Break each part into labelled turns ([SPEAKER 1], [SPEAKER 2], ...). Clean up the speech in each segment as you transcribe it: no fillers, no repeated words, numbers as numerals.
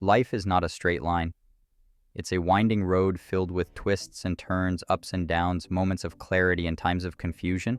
[SPEAKER 1] Life is not a straight line. It's a winding road filled with twists and turns, ups and downs, moments of clarity and times of confusion.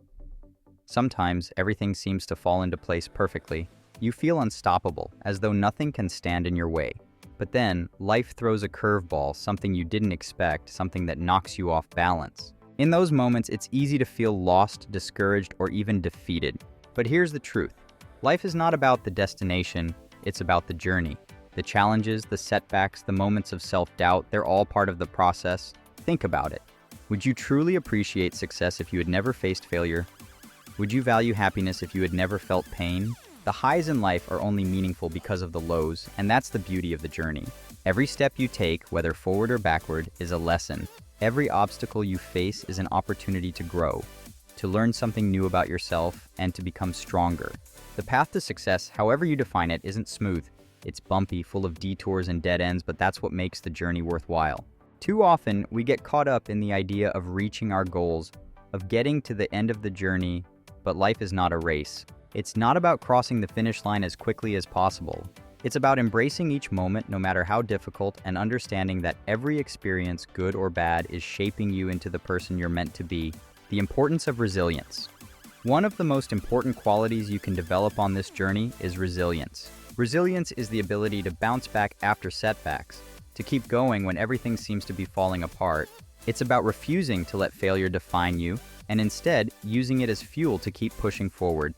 [SPEAKER 1] Sometimes everything seems to fall into place perfectly. You feel unstoppable, as though nothing can stand in your way. But then, life throws a curveball, something you didn't expect, something that knocks you off balance. In those moments, it's easy to feel lost, discouraged, or even defeated. But here's the truth. Life is not about the destination, it's about the journey. The challenges, the setbacks, the moments of self-doubt, they're all part of the process. Think about it. Would you truly appreciate success if you had never faced failure? Would you value happiness if you had never felt pain? The highs in life are only meaningful because of the lows, and that's the beauty of the journey. Every step you take, whether forward or backward, is a lesson. Every obstacle you face is an opportunity to grow, to learn something new about yourself, and to become stronger. The path to success, however you define it, isn't smooth. It's bumpy, full of detours and dead ends, but that's what makes the journey worthwhile. Too often, we get caught up in the idea of reaching our goals, of getting to the end of the journey, but life is not a race. It's not about crossing the finish line as quickly as possible. It's about embracing each moment, no matter how difficult, and understanding that every experience, good or bad, is shaping you into the person you're meant to be. The importance of resilience. One of the most important qualities you can develop on this journey is resilience. Resilience is the ability to bounce back after setbacks, to keep going when everything seems to be falling apart. It's about refusing to let failure define you, and instead using it as fuel to keep pushing forward.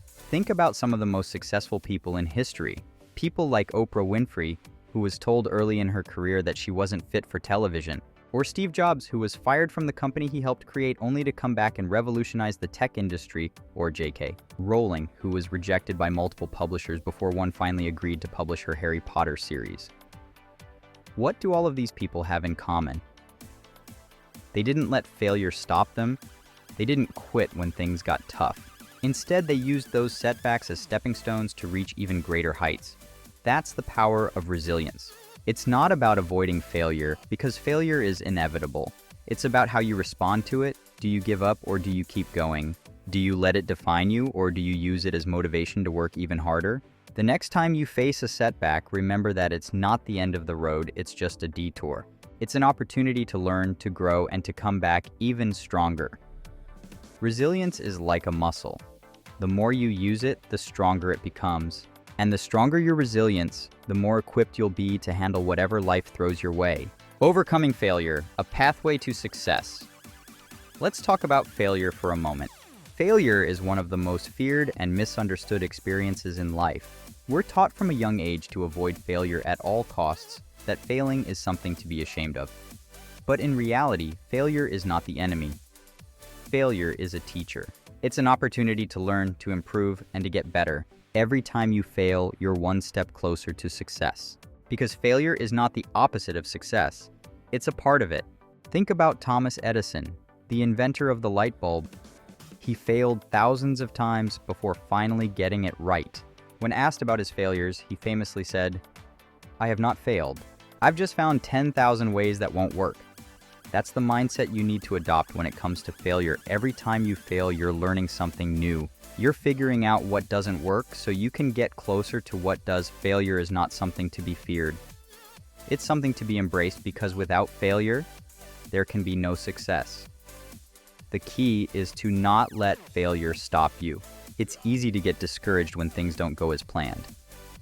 [SPEAKER 1] Think about some of the most successful people in history. People like Oprah Winfrey, who was told early in her career that she wasn't fit for television, or Steve Jobs, who was fired from the company he helped create only to come back and revolutionize the tech industry, or J.K. Rowling, who was rejected by multiple publishers before one finally agreed to publish her Harry Potter series. What do all of these people have in common? They didn't let failure stop them. They didn't quit when things got tough. Instead, they used those setbacks as stepping stones to reach even greater heights. That's the power of resilience. It's not about avoiding failure, because failure is inevitable. It's about how you respond to it. Do you give up or do you keep going? Do you let it define you or do you use it as motivation to work even harder? The next time you face a setback, remember that it's not the end of the road, it's just a detour. It's an opportunity to learn, to grow, and to come back even stronger. Resilience is like a muscle. The more you use it, the stronger it becomes. And the stronger your resilience, the more equipped you'll be to handle whatever life throws your way. Overcoming failure, a pathway to success. Let's talk about failure for a moment. Failure is one of the most feared and misunderstood experiences in life. We're taught from a young age to avoid failure at all costs, that failing is something to be ashamed of. But in reality, failure is not the enemy. Failure is a teacher. It's an opportunity to learn, to improve, and to get better. Every time you fail, you're one step closer to success. Because failure is not the opposite of success. It's a part of it. Think about Thomas Edison, the inventor of the light bulb. He failed thousands of times before finally getting it right. When asked about his failures, he famously said, "I have not failed. I've just found 10,000 ways that won't work." That's the mindset you need to adopt when it comes to failure. Every time you fail, you're learning something new. You're figuring out what doesn't work so you can get closer to what does. Failure is not something to be feared. It's something to be embraced, because without failure, there can be no success. The key is to not let failure stop you. It's easy to get discouraged when things don't go as planned,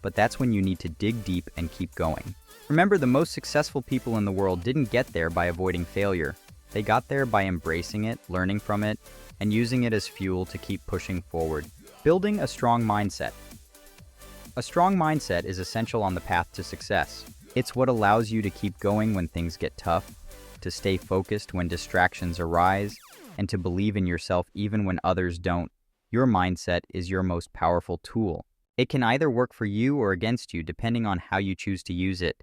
[SPEAKER 1] but that's when you need to dig deep and keep going. Remember, the most successful people in the world didn't get there by avoiding failure. They got there by embracing it, learning from it, and using it as fuel to keep pushing forward. Building a strong mindset. A strong mindset is essential on the path to success. It's what allows you to keep going when things get tough, to stay focused when distractions arise, and to believe in yourself even when others don't. Your mindset is your most powerful tool. It can either work for you or against you, depending on how you choose to use it.